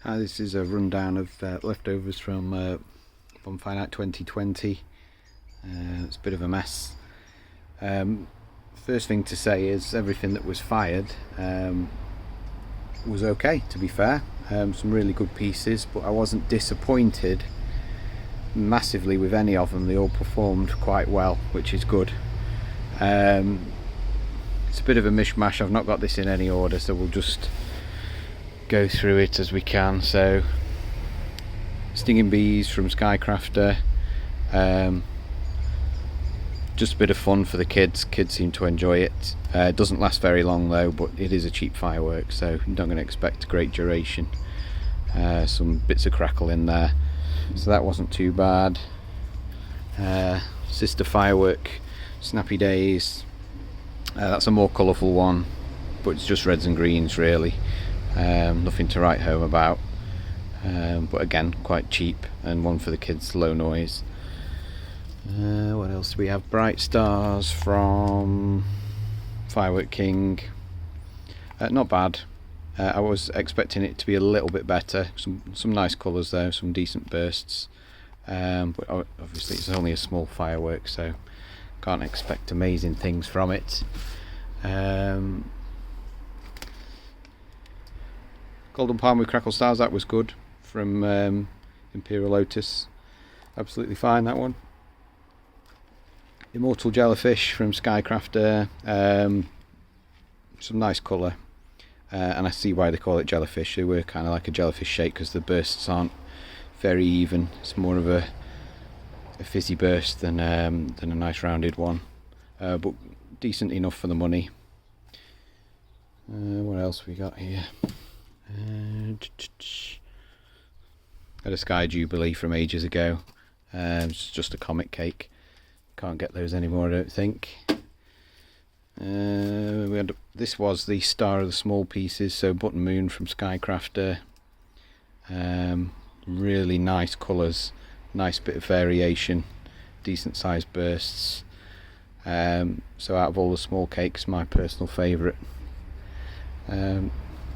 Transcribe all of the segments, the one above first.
Hi, this is a rundown of leftovers from Bonfire 2020. It's a bit of a mess. First thing to say is everything that was fired was okay, to be fair. Some really good pieces, but I wasn't disappointed massively with any of them. They all performed quite well, which is good. It's a bit of a mishmash. I've not got this in any order, so we'll just go through it as we can. So, Stinging Bees from Skycrafter. Just a bit of fun for the kids. Kids seem to enjoy it. It doesn't last very long though, but it is a cheap firework, so you're not going to expect great duration. Some bits of crackle in there, so that wasn't too bad. Sister Firework, Snappy Days. That's a more colourful one, but it's just reds and greens really. Nothing to write home about, but again quite cheap, and one for the kids, low noise. What else do we have? Bright Stars from Firework King. Not bad. I was expecting it to be a little bit better. Some nice colours though, some decent bursts, but obviously it's only a small firework, so can't expect amazing things from it. Golden Palm with Crackle Stars, that was good, from Imperial Lotus. Absolutely fine, that one. Immortal Jellyfish from Skycrafter. Some nice colour, and I see why they call it jellyfish. They were kind of like a jellyfish shape because the bursts aren't very even. It's more of a fizzy burst than a nice rounded one, but decent enough for the money. What else we got here? Had a Sky Jubilee from ages ago. It's just a comic cake. Can't get those anymore, I don't think. This was the Star of the Small Pieces, so Button Moon from Skycrafter. Really nice colours, nice bit of variation, decent sized bursts. So out of all the small cakes, my personal favourite.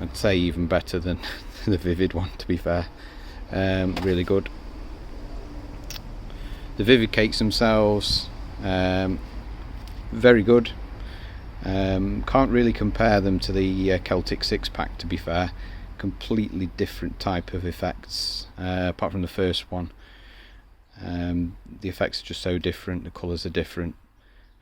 I'd say even better than the Vivid one, to be fair. Really good. The Vivid cakes themselves, very good. Can't really compare them to the Celtic 6-pack, to be fair. Completely different type of effects, apart from the first one. The effects are just so different, the colours are different.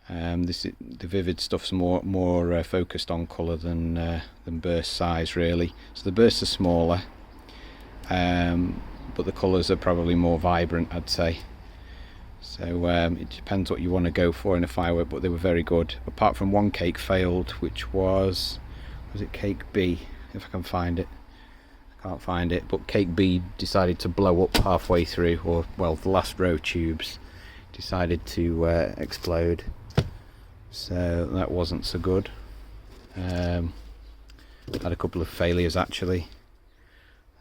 The Vivid stuff's more focused on colour than burst size really. So the bursts are smaller, but the colours are probably more vibrant, I'd say. So it depends what you want to go for in a firework, but they were very good. Apart from one cake failed, which was it Cake B? If I can find it. I can't find it, but Cake B decided to blow up halfway through, or well, the last row tubes decided to explode. So that wasn't so good. Had a couple of failures actually.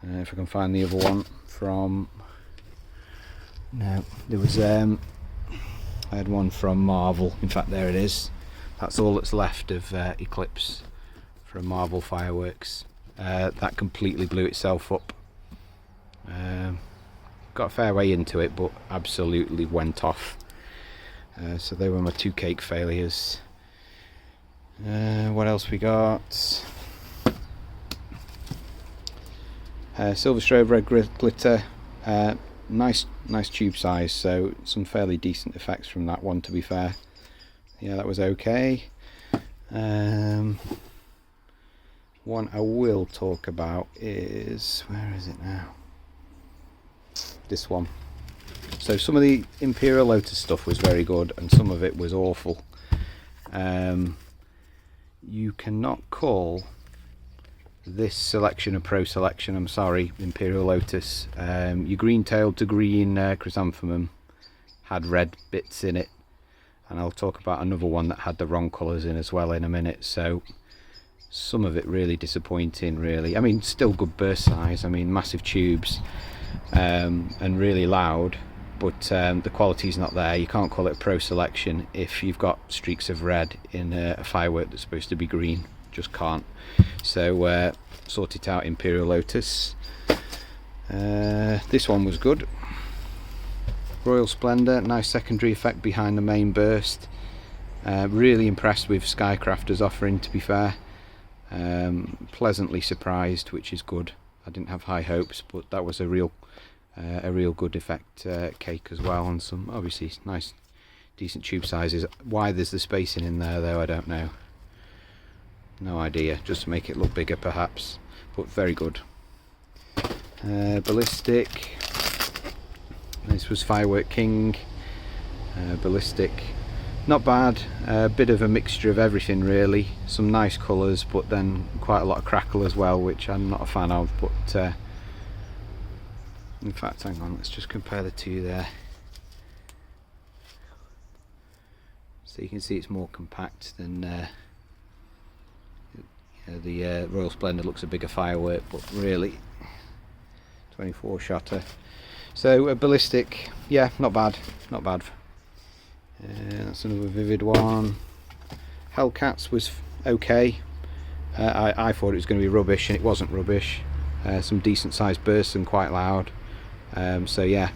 If I can find the other one from... No, there was I had one from Marvel. In fact, there it is. That's all that's left of Eclipse from Marvel Fireworks. That completely blew itself up. Got a fair way into it, but absolutely went off. So they were my two cake failures. What else we got? Silver Strobe Red Glitter. Nice tube size, so some fairly decent effects from that one, to be fair. Yeah, that was okay. One I will talk about is, where is it now? This one. So some of the Imperial Lotus stuff was very good, and some of it was awful. You cannot call this selection a pro selection, I'm sorry, Imperial Lotus. Your green-tailed to green chrysanthemum had red bits in it, and I'll talk about another one that had the wrong colours in as well in a minute. So some of it really disappointing really. I mean, still good burst size, I mean massive tubes, and really loud, but the quality's not there. You can't call it a pro selection if you've got streaks of red in a firework that's supposed to be green. Just can't. So sort it out, Imperial Lotus. This one was good. Royal Splendour, nice secondary effect behind the main burst. Really impressed with Skycrafter's offering, to be fair. Pleasantly surprised, which is good. I didn't have high hopes, but that was a real good effect cake as well, and some obviously nice decent tube sizes. Why there's the spacing in there though, I don't know. No idea, just to make it look bigger perhaps, but very good. Ballistic. This was Firework King. Ballistic. Not bad, a bit of a mixture of everything really. Some nice colours, but then quite a lot of crackle as well, which I'm not a fan of. But in fact, hang on, let's just compare the two there. So you can see it's more compact than the Royal Splendour looks a bigger firework, but really 24 shotter. So a ballistic, yeah, not bad, not bad. That's another vivid one. Hellcats was okay. I thought it was going to be rubbish, and it wasn't rubbish. Some decent sized bursts and quite loud. So yeah,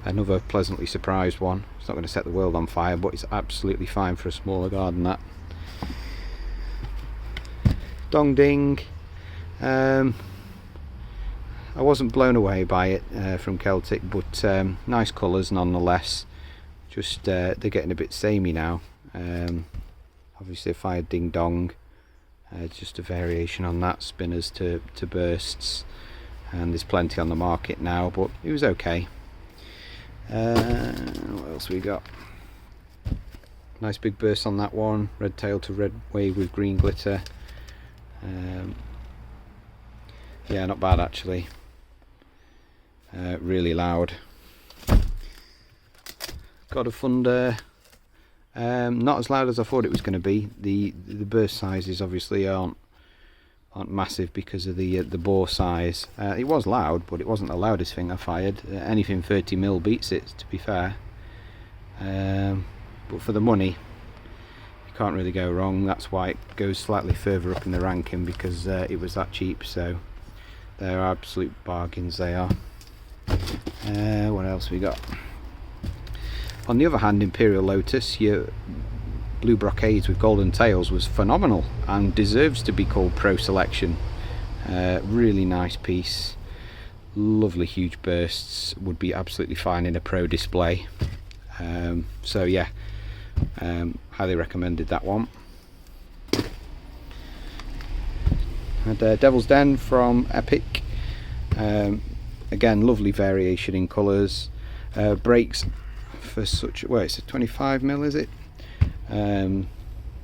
another pleasantly surprised one. It's not going to set the world on fire, but it's absolutely fine for a smaller garden. That Dong Ding. I wasn't blown away by it from Celtic, but nice colours nonetheless. Just they're getting a bit samey now. Obviously a fire ding dong, just a variation on that, spinners to bursts, and there's plenty on the market now, but it was okay. What else we got? Nice big burst on that one, red tail to red wave with green glitter. Yeah, not bad actually. Really loud. God of Thunder, not as loud as I thought it was going to be. The burst sizes obviously aren't massive because of the bore size. It was loud, but it wasn't the loudest thing I fired. Anything 30mm beats it, to be fair. But for the money, you can't really go wrong. That's why it goes slightly further up in the ranking, because it was that cheap. So they're absolute bargains, they are. What else we got? On the other hand, Imperial Lotus, your blue brocades with golden tails, was phenomenal and deserves to be called Pro Selection. Really nice piece, lovely huge bursts, would be absolutely fine in a pro display. So yeah, highly recommended that one. And Devil's Den from Epic. Again, lovely variation in colours. Breaks for such, well, it's a 25mm, is it?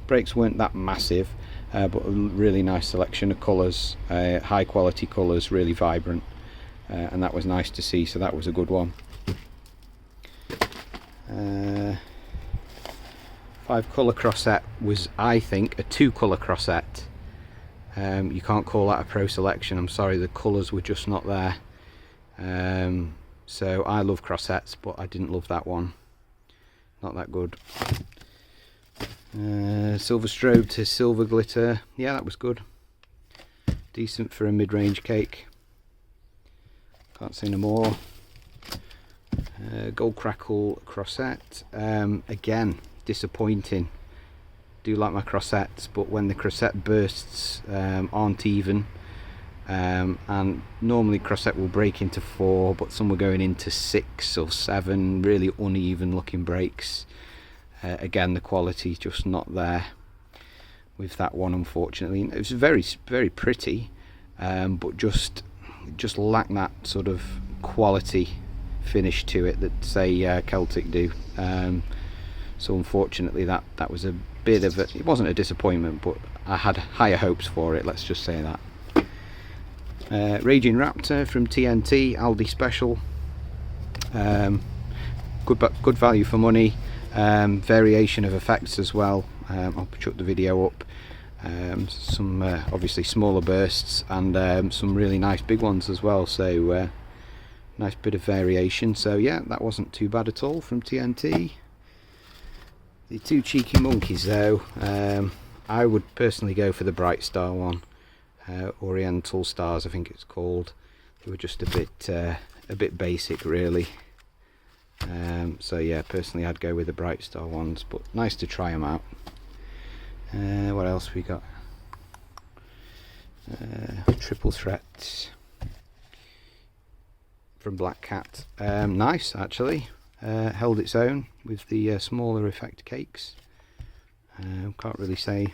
Breaks weren't that massive, but a really nice selection of colours, high quality colours, really vibrant, and that was nice to see, so that was a good one. 5 colour crossette was, I think, a 2 colour crossette. You can't call that a pro selection, I'm sorry, the colours were just not there. So I love crossettes, but I didn't love that one. Not that good. Silver strobe to silver glitter. Yeah, that was good. Decent for a mid-range cake. Can't say no more. Gold crackle crossette. Again, disappointing. Do like my crossettes, but when the crossette bursts aren't even. And normally crossette will break into 4, but some were going into 6 or 7, really uneven looking breaks. Again, the quality just not there with that one, unfortunately. It was very pretty, but just lacked that sort of quality finish to it that say Celtic do. So unfortunately that was a bit of it wasn't a disappointment, but I had higher hopes for it, let's just say that. Raging Raptor from TNT, Aldi special. Good value for money. Variation of effects as well. I'll chuck the video up. Some obviously smaller bursts, and some really nice big ones as well, so nice bit of variation. So yeah, that wasn't too bad at all from TNT. The 2 cheeky monkeys though, I would personally go for the Bright Star one. Oriental Stars, I think it's called. they were just a bit basic really. So yeah, personally I'd go with the Bright Star ones, but nice to try them out. What else we got? Triple threat from Black Cat. Nice actually. Held its own with the smaller effect cakes. Can't really say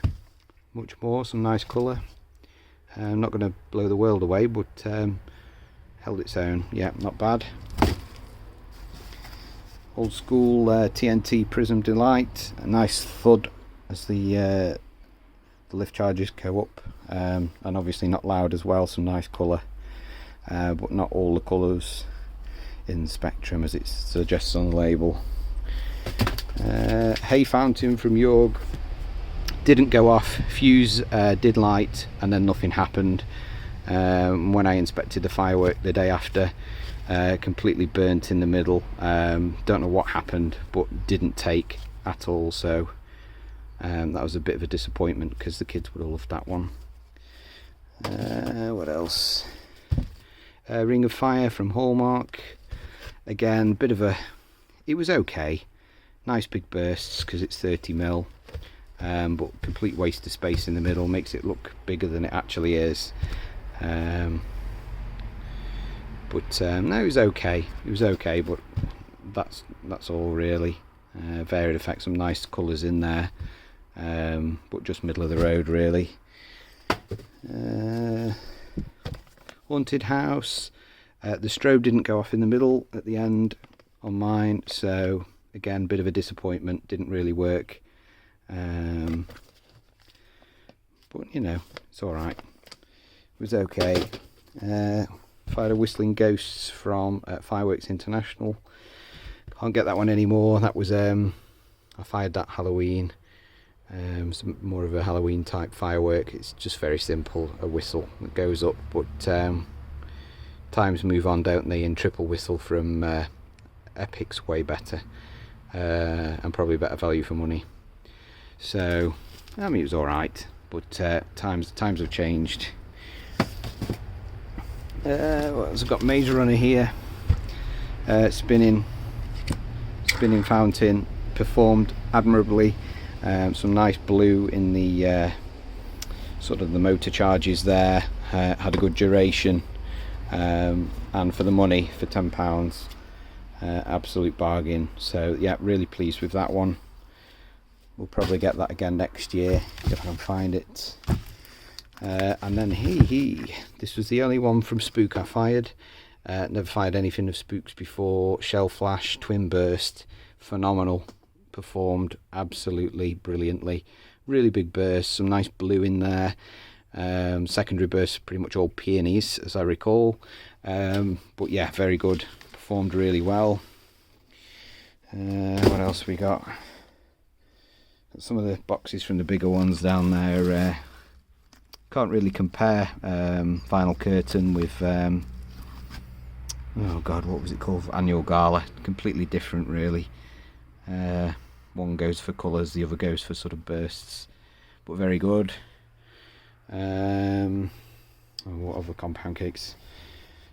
much more. Some nice colour. Not going to blow the world away, but held its own. Yeah, not bad. Old school TNT Prism Delight. A nice thud as the lift charges go up, and obviously not loud as well. Some nice colour, but not all the colours in the spectrum as it suggests on the label. Hay Fountain from Yorg. Didn't go off. Fuse did light, and then nothing happened. When I inspected the firework the day after, completely burnt in the middle. Don't know what happened, but didn't take at all, so that was a bit of a disappointment because the kids would have loved that one. What else? Ring of Fire from Hallmark. Again, bit of it was okay. Nice big bursts because it's 30mm, but complete waste of space in the middle, makes it look bigger than it actually is. No, it was okay. It was okay, but that's all really. Varied effects, some nice colours in there, but just middle of the road really. Haunted House. The strobe didn't go off in the middle at the end on mine, so again, bit of a disappointment. Didn't really work, but you know, it's all right. It was okay. Fired a Whistling Ghosts from Fireworks International. Can't get that one anymore. That was I fired that Halloween. Some more of a Halloween type firework. It's just very simple, a whistle that goes up, but times move on, don't they? And triple whistle from Epic's way better, and probably better value for money. So I mean, it was all right, but times have changed. What else? I've got Maze Runner here. Spinning fountain, performed admirably. Some nice blue in the sort of the motor charges there. Had a good duration, and for the money, for £10, absolute bargain. So yeah, really pleased with that one. We'll probably get that again next year if I can find it. And then this was the only one from Spook I fired. Never fired anything of Spook's before. Shell Flash, Twin Burst, phenomenal. Performed absolutely brilliantly. Really big bursts, some nice blue in there. Secondary bursts, pretty much all peonies as I recall. But yeah, very good. Performed really well. What else we got? Got some of the boxes from the bigger ones down there. Can't really compare Vinyl Curtain with oh god, what was it called? Annual Gala. Completely different really. One goes for colours, the other goes for sort of bursts, but very good. What other compound cakes?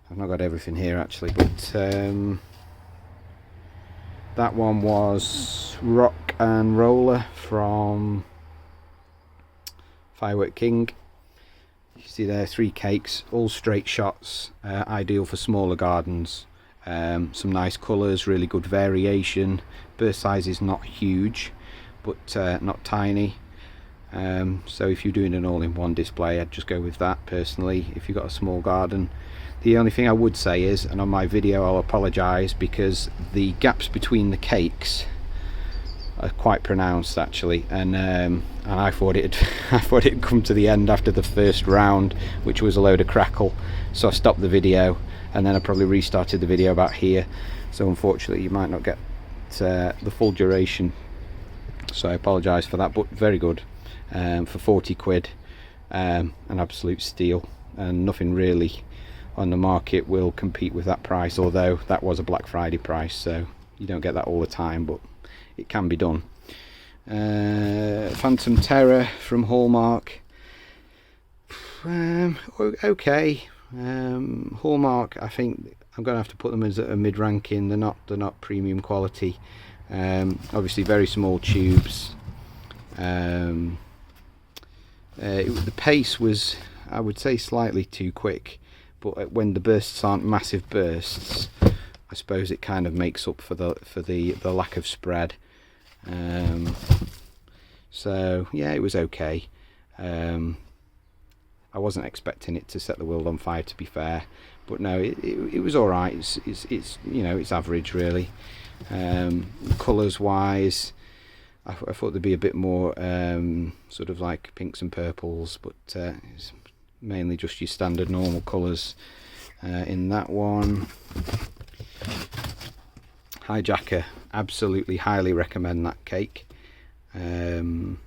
I've not got everything here actually, but that one was Rock and Roller from Firework King. You see there, 3 cakes, all straight shots, ideal for smaller gardens. Some nice colours, really good variation. Burst size is not huge, but not tiny. So if you're doing an all-in-one display, I'd just go with that personally if you've got a small garden. The only thing I would say is, and on my video I'll apologise, because the gaps between the cakes are quite pronounced actually, and I thought it'd come to the end after the first round, which was a load of crackle, so I stopped the video and then I probably restarted the video about here, so unfortunately you might not get the full duration, so I apologise for that, but very good. For 40 quid, an absolute steal, and nothing really on the market will compete with that price, although that was a Black Friday price, so you don't get that all the time, but it can be done. Phantom Terror from Hallmark. Okay, Hallmark, I think I'm going to have to put them as a mid-ranking. They're not premium quality. Obviously very small tubes. The pace was, I would say, slightly too quick, but when the bursts aren't massive bursts, I suppose it kind of makes up for the lack of spread. So yeah, it was okay. I wasn't expecting it to set the world on fire, to be fair, but no, it was all right. It's you know, it's average really. Colours wise, I thought there'd be a bit more sort of like pinks and purples, but it's mainly just your standard normal colours in that one. Hijacker, absolutely highly recommend that cake from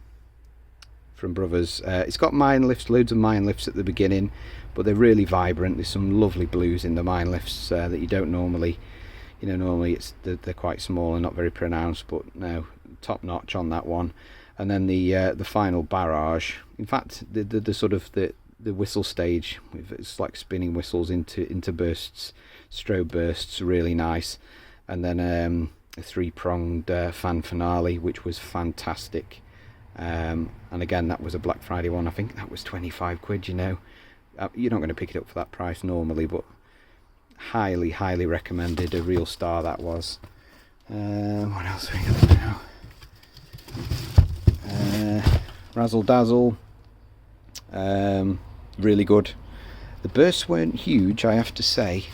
Brothers. It's got mine lifts, loads of mine lifts at the beginning, but they're really vibrant. There's some lovely blues in the mine lifts that you don't normally, you know, normally they're quite small and not very pronounced, but no, top notch on that one. And then the final barrage, in fact the sort of the whistle stage, it's like spinning whistles into bursts, strobe bursts, really nice. And then a 3-pronged fan finale, which was fantastic. And again, that was a Black Friday one. I think that was 25 quid, you know. You're not going to pick it up for that price normally, but highly recommended. A real star that was. What else have we got now? Razzle Dazzle, really good. The bursts weren't huge, I have to say,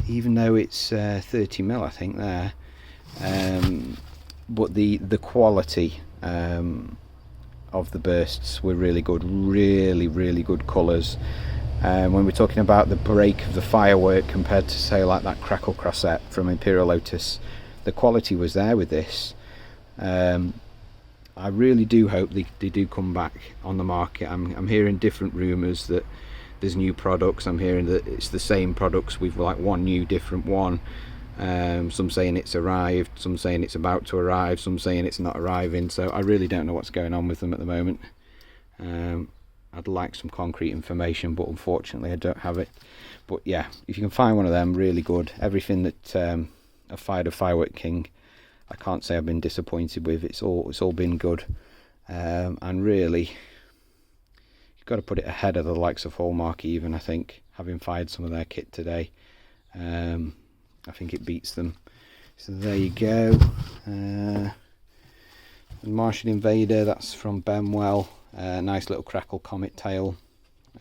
even though it's 30mm I think there, but the quality of the bursts were really good, really good colours. When we're talking about the break of the Firework compared to, say, like that Crackle Crossette from Imperial Lotus, the quality was there with this. I really do hope they do come back on the market. I'm hearing different rumours that there's new products. I'm hearing that it's the same products with like one new different one. Some saying it's arrived, some saying it's about to arrive, some saying it's not arriving. So I really don't know what's going on with them at the moment. I'd like some concrete information, but unfortunately I don't have it. But yeah, if you can find one of them, really good. Everything that I've fired a Firework King, I can't say I've been disappointed with. It's all been good, and really, you've got to put it ahead of the likes of Hallmark. Even, I think, having fired some of their kit today, I think it beats them. So there you go. Martian Invader, that's from Benwell. Nice little crackle comet tail.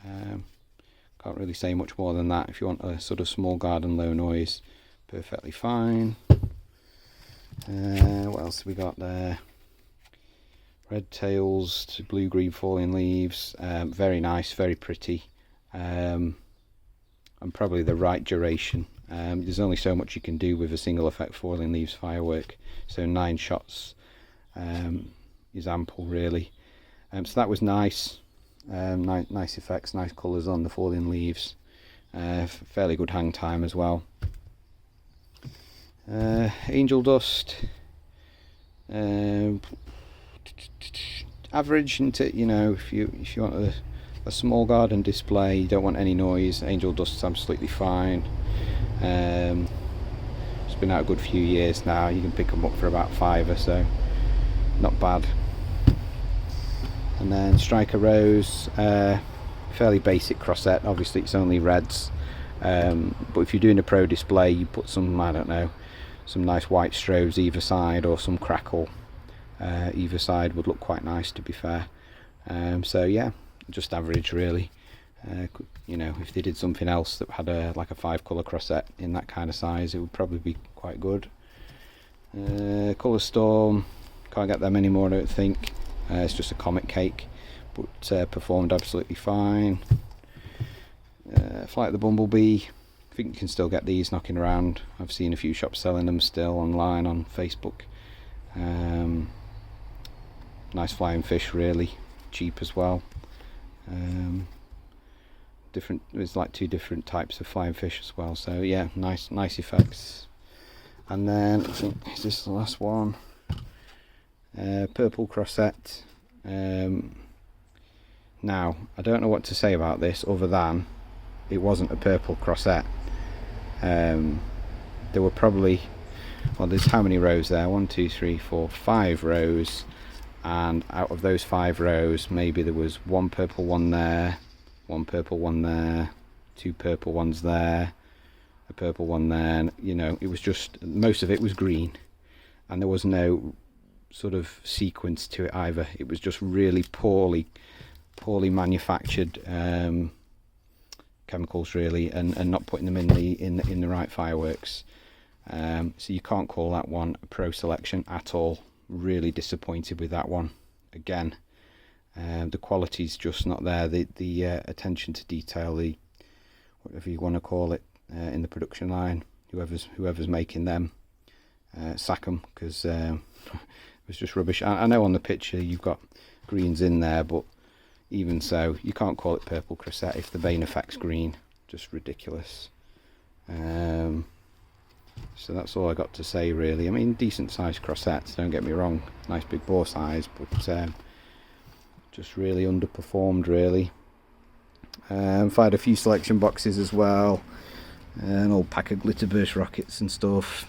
Can't really say much more than that. If you want a sort of small garden low noise, perfectly fine. What else have we got there? Red tails to blue green falling leaves. Very nice, very pretty, and probably the right duration. There's only so much you can do with a single effect falling leaves firework, so 9 shots is ample really. So that was nice. Nice effects, nice colours on the falling leaves. Fairly good hang time as well. Angel Dust, average, into, you know, if you want a small garden display, you don't want any noise, Angel Dust's absolutely fine. It's been out a good few years now. You can pick them up for about £5 or so, not bad. And then Striker Rose, fairly basic crossette. Obviously it's only reds, but if you're doing a pro display, you put some, I don't know, some nice white strobes either side, or some crackle either side would look quite nice, to be fair. So yeah, just average really. You know, if they did something else that had like a 5-colour crossette in that kind of size, it would probably be quite good. Colour Storm, can't get them anymore, I don't think. It's just a comet cake, but performed absolutely fine. Flight of the Bumblebee, I think you can still get these knocking around. I've seen a few shops selling them still online on Facebook. Nice flying fish, really cheap as well. There's like 2 different types of flying fish as well, so yeah, nice effects. And then I think, is this the last one? Purple Crossette. Now I don't know what to say about this other than it wasn't a purple crossette. There were probably, well, there's how many rows there? 1, 2, 3, 4, 5 rows, and out of those 5 rows, maybe there was one purple one there, one purple one there, 2 purple ones there, a purple one there, and, you know, it was just, most of it was green, and there was no sort of sequence to it either. It was just really poorly manufactured chemicals, really, and not putting them in the right fireworks. So you can't call that one a pro selection at all. Really disappointed with that one. Again, the quality's just not there. The attention to detail, the whatever you want to call it, in the production line, whoever's making them, sack them, because it was just rubbish. I know on the picture you've got greens in there, but even so, you can't call it purple crossette if the Bane effect's green. Just ridiculous. So that's all I got to say, really. I mean, decent sized crossettes, don't get me wrong, nice big bore size, but just really underperformed, really. Fired a few selection boxes as well, an old pack of glitter burst rockets and stuff.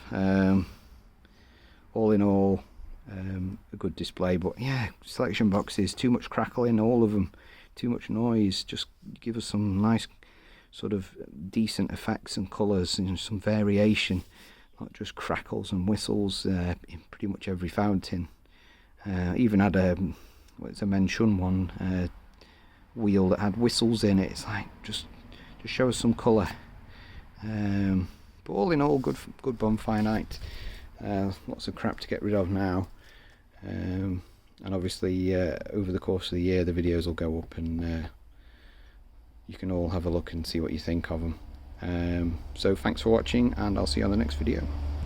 All in all, a good display, but yeah, selection boxes, too much crackling, all of them, too much noise. Just give us some nice sort of decent effects and colours and some variation, not just crackles and whistles in pretty much every fountain. Even had a mention one wheel that had whistles in it. It's like, just show us some colour. But all in all, good bonfire night. Lots of crap to get rid of now. And obviously over the course of the year the videos will go up, and you can all have a look and see what you think of them. So thanks for watching, and I'll see you on the next video.